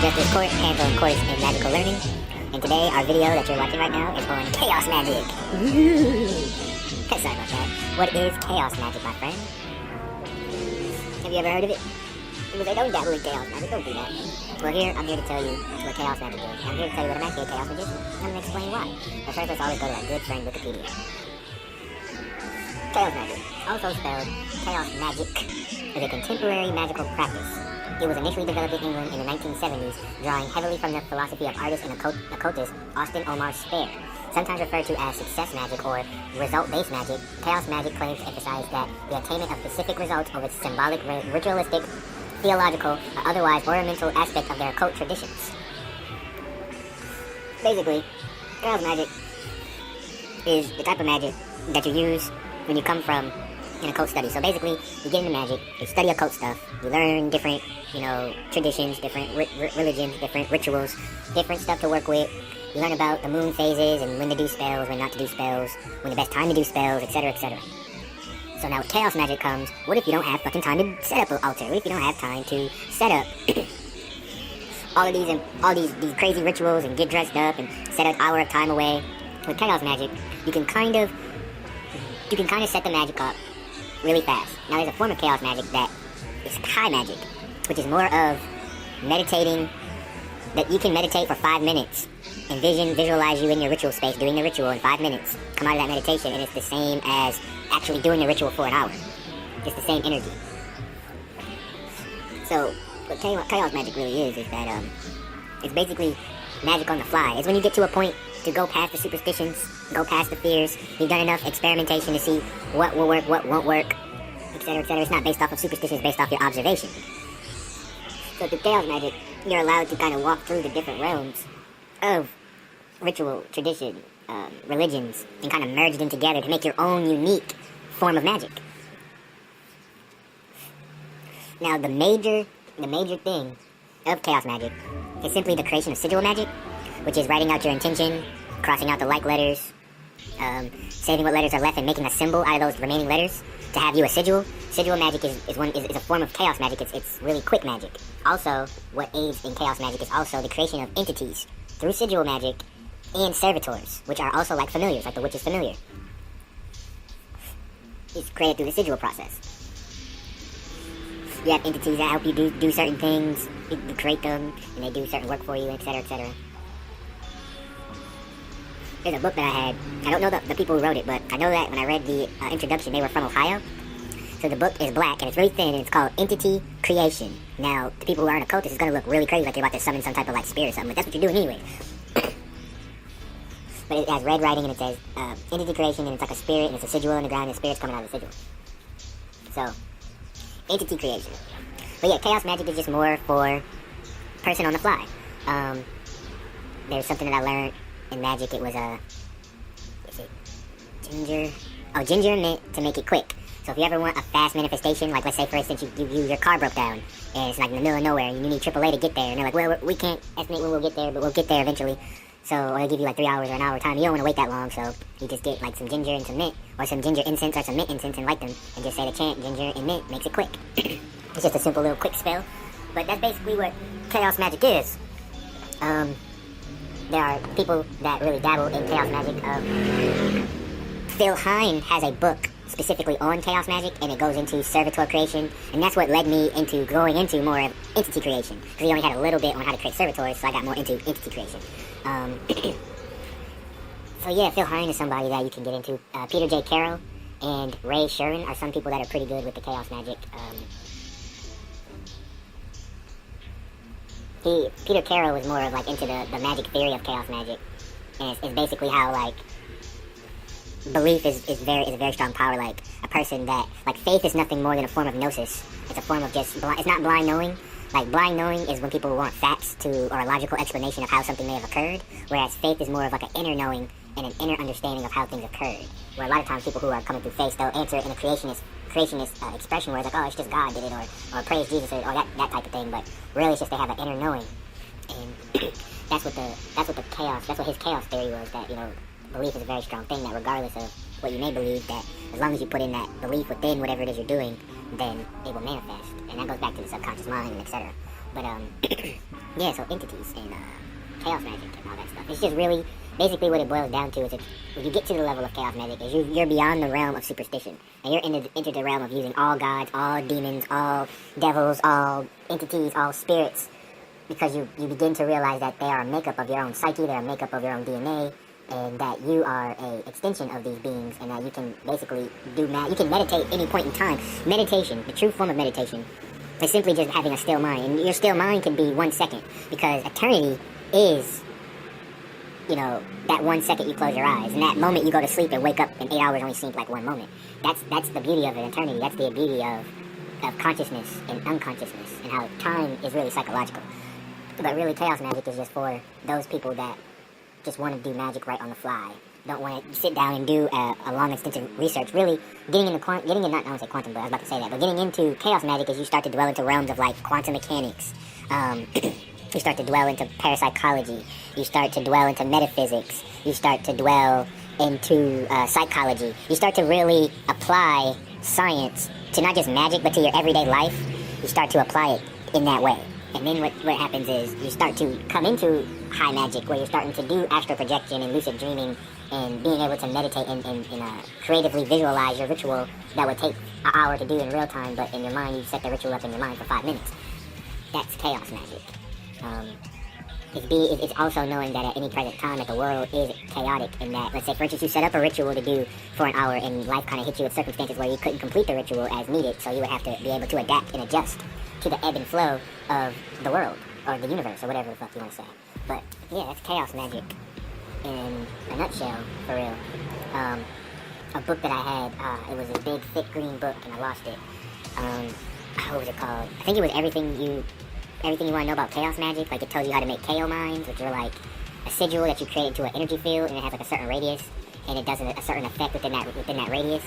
Justice Court, hands-on course in magical learning. And today, our video that you're watching right now is on chaos magic. Sorry about that. What is chaos magic, my friend? Have you ever heard of it? People say, don't dabble in chaos magic, don't do that. Well, I'm here to tell you what chaos magic is. I'm here to tell you what I'm actually a chaos magician. I'm going to explain why. But first, let's always go to our good friend Wikipedia. Chaos magic, also spelled chaos magic, is a contemporary magical practice. It was initially developed in England in the 1970s, drawing heavily from the philosophy of artist and occultist Austin Omar Spare. Sometimes referred to as success magic or result-based magic, chaos magic claims to emphasize that the attainment of specific results over symbolic, ritualistic, theological, or otherwise ornamental aspect of their occult traditions. Basically, chaos magic is the type of magic that you use when you come from an occult study. So basically, you get into magic, you study occult stuff, you learn different, traditions, different religions, different rituals, different stuff to work with. You learn about the moon phases and when to do spells, when not to do spells, when the best time to do spells, etc., etc. So now with chaos magic comes, what if you don't have fucking time to set up an altar? What if you don't have time to set up all these crazy rituals and get dressed up and set an hour of time away? With chaos magic, you can kind of set the magic up really fast. Now there's a form of chaos magic that is high magic, which is more of meditating, that you can meditate for 5 minutes. Visualize you in your ritual space doing the ritual in 5 minutes. Come out of that meditation and it's the same as actually doing the ritual for an hour. It's the same energy. So what chaos magic really is that it's basically magic on the fly. It's when you get to a point to go past the superstitions, go past the fears. You've done enough experimentation to see what will work, what won't work, etc., etc. It's not based off of superstitions, it's based off your observation. So through chaos magic, you're allowed to kind of walk through the different realms of ritual, tradition, religions, and kind of merge them together to make your own unique form of magic. Now, the major thing of chaos magic is simply the creation of sigil magic, which is writing out your intention, crossing out the like letters, saving what letters are left and making a symbol out of those remaining letters to have you a sigil. Sigil magic is a form of chaos magic. It's really quick magic. Also, what aids in chaos magic is also the creation of entities through sigil magic and servitors, which are also like familiars, like the witch's familiar. It's created through the sigil process. You have entities that help you do certain things, you create them, and they do certain work for you, etc., etc. There's a book that I had. I don't know the people who wrote it, but I know that when I read the introduction, they were from Ohio. So the book is black, and it's really thin, and it's called Entity Creation. Now, to people who aren't occultists, it's going to look really crazy, like you're about to summon some type of like spirit or something, but that's what you're doing anyway. But it has red writing, and it says Entity Creation, and it's like a spirit, and it's a sigil in the ground, and the spirit's coming out of the sigil. So, Entity Creation. But yeah, chaos magic is just more for person on the fly. There's something that I learned in magic. It was is it ginger? Oh, ginger and mint to make it quick. So if you ever want a fast manifestation, like let's say for instance your car broke down and it's like in the middle of nowhere and you need AAA to get there, and they're like, well, we can't estimate when we'll get there, but we'll get there eventually. So or they'll give you like 3 hours or an hour time. You don't want to wait that long, so you just get like some ginger and some mint, or some ginger incense or some mint incense, and light them and just say the chant ginger and mint. Makes it quick. It's just a simple little quick spell. But that's basically what chaos magic is. There are people that really dabble in chaos magic. Phil Hine has a book specifically on chaos magic, and it goes into servitor creation, and that's what led me into going into more of entity creation, because he only had a little bit on how to create servitors, so I got more into entity creation. So yeah, Phil Hine is somebody that you can get into. Peter J. Carroll and Ray Sherwin are some people that are pretty good with the chaos magic. Peter Carroll was more of like into the magic theory of chaos magic, and it's basically how like belief is a very strong power. Like a person that like faith is nothing more than a form of gnosis. It's a form of just it's not blind knowing. Like blind knowing is when people want facts or a logical explanation of how something may have occurred, whereas faith is more of like an inner knowing and an inner understanding of how things occurred. Where a lot of times people who are coming through faith, they'll answer in a creationist expression where it's like, oh, it's just God did it, or praise Jesus, or that type of thing. But really, it's just they have an inner knowing, and that's what his chaos theory was. That belief is a very strong thing. That regardless of what you may believe, that as long as you put in that belief within whatever it is you're doing, then it will manifest. And that goes back to the subconscious mind and etc. But, yeah, so entities and, chaos magic and all that stuff. It's just really, basically what it boils down to is when you get to the level of chaos magic, is you're beyond the realm of superstition. And you're into the realm of using all gods, all demons, all devils, all entities, all spirits, because you begin to realize that they are a makeup of your own psyche, they're a makeup of your own DNA, and that you are a extension of these beings, and that you can basically you can meditate any point in time. Meditation, the true form of meditation, is simply just having a still mind. And your still mind can be 1 second, because eternity is, you know, that 1 second you close your eyes, and that moment you go to sleep and wake up and 8 hours only seems like 1 moment. That's the beauty of an eternity. That's the beauty of consciousness and unconsciousness, and how time is really psychological. But really, chaos magic is just for those people that just want to do magic right on the fly. Don't want to sit down and do a long, extensive research. Really, getting into I don't want to say quantum, but I was about to say that. But getting into chaos magic is you start to dwell into realms of like quantum mechanics. You start to dwell into parapsychology. You start to dwell into metaphysics. You start to dwell into psychology. You start to really apply science to not just magic, but to your everyday life. You start to apply it in that way. And then what happens is you start to come into high magic, where you're starting to do astral projection and lucid dreaming and being able to meditate and creatively visualize your ritual that would take an hour to do in real time, but in your mind you set the ritual up in your mind for 5 minutes. That's chaos magic. It's also knowing that at any present time that the world is chaotic, and that, let's say for instance, you set up a ritual to do for an hour and life kind of hit you with circumstances where you couldn't complete the ritual as needed, so you would have to be able to adapt and adjust to the ebb and flow of the world, or the universe, or whatever the fuck you want to say. But, yeah, that's chaos magic in a nutshell, for real. A book that I had, it was a big, thick green book, and I lost it. What was it called? I think it was Everything You Want to Know About Chaos Magic. Like, it tells you how to make KO mines, which are like a sigil that you create into an energy field, and it has like a certain radius, and it does a certain effect within that radius.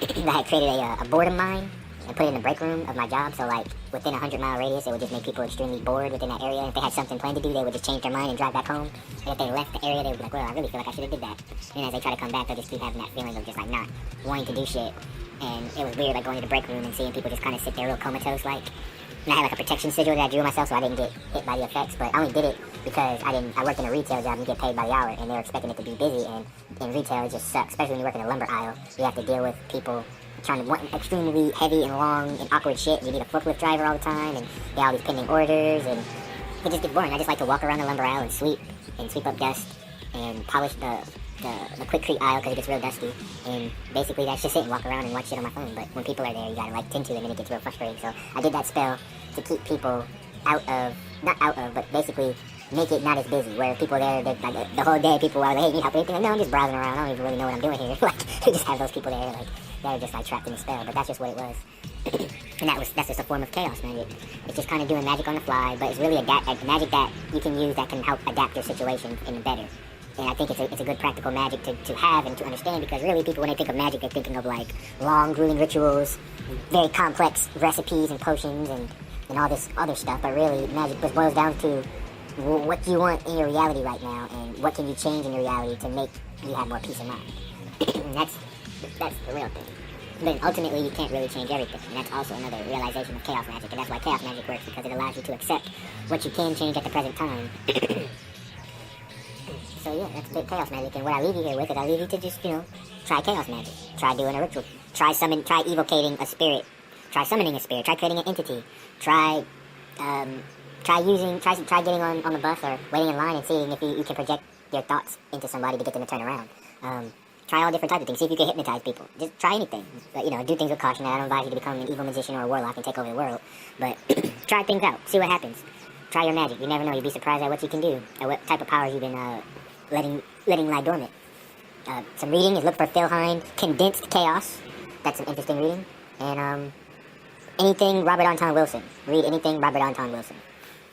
I had created a boredom mine and put it in the break room of my job, so like within a 100-mile radius, it would just make people extremely bored within that area. And if they had something planned to do, they would just change their mind and drive back home. And if they left the area, they would be like, well, I really feel like I should have did that. And as they try to come back, they'll just keep having that feeling of just like not wanting to do shit. And it was weird, like going to the break room and seeing people just kind of sit there real comatose like. And I had like a protection sigil that I drew myself, so I didn't get hit by the effects. But I only did it because I worked in a retail job and you get paid by the hour, and they were expecting it to be busy. And in retail, it just sucks, especially when you work in a lumber aisle. You have to deal with people trying to want extremely heavy and long and awkward shit. You need a forklift driver all the time, and they have all these pending orders, and it just gets boring. I just like to walk around the lumber aisle and sweep up dust and polish the quickcrete aisle because it gets real dusty. And basically that's just it, and walk around and watch shit on my phone. But when people are there, you gotta like tend to them, and it gets real frustrating. So I did that spell to keep people but basically make it not as busy, where people there, like, the whole day people are like, hey, you need help with anything? Like, no, I'm just browsing around, I don't even really know what I'm doing here. Like, you just have those people there, like, they're just like trapped in the spell, but that's just what it was. And that's just a form of chaos magic. It's just kind of doing magic on the fly, but it's really magic that you can use that can help adapt your situation in the better. And I think it's a good practical magic to have and to understand, because really people, when they think of magic, they're thinking of like long, grueling rituals, very complex recipes and potions and all this other stuff. But really, magic just boils down to what do you want in your reality right now, and what can you change in your reality to make you have more peace of mind. And that's the real thing. But ultimately, you can't really change everything, and that's also another realization of chaos magic, and that's why chaos magic works, because it allows you to accept what you can change at the present time. So yeah, that's the chaos magic, and what I leave you here with is I leave you to just, try chaos magic. Try doing a ritual. Try evocating a spirit. Try summoning a spirit. Try creating an entity. Try getting on the bus or waiting in line and seeing if you can project your thoughts into somebody to get them to turn around. Try all different types of things. See if you can hypnotize people. Just try anything. But, do things with caution. I don't advise you to become an evil magician or a warlock and take over the world. But try things out. See what happens. Try your magic. You never know. You'd be surprised at what you can do. At what type of powers you've been letting lie dormant. Some reading is look for Phil Hine, Condensed Chaos. That's some interesting reading. And anything Robert Anton Wilson. Read anything Robert Anton Wilson.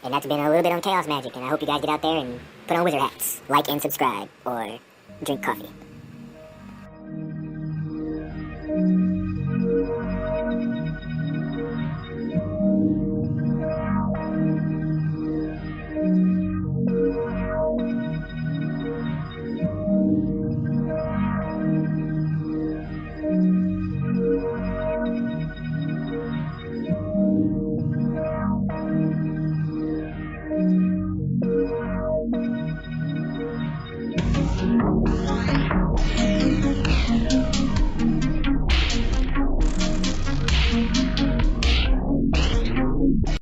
And that's been a little bit on chaos magic. And I hope you guys get out there and put on wizard hats. Like and subscribe. Or drink coffee.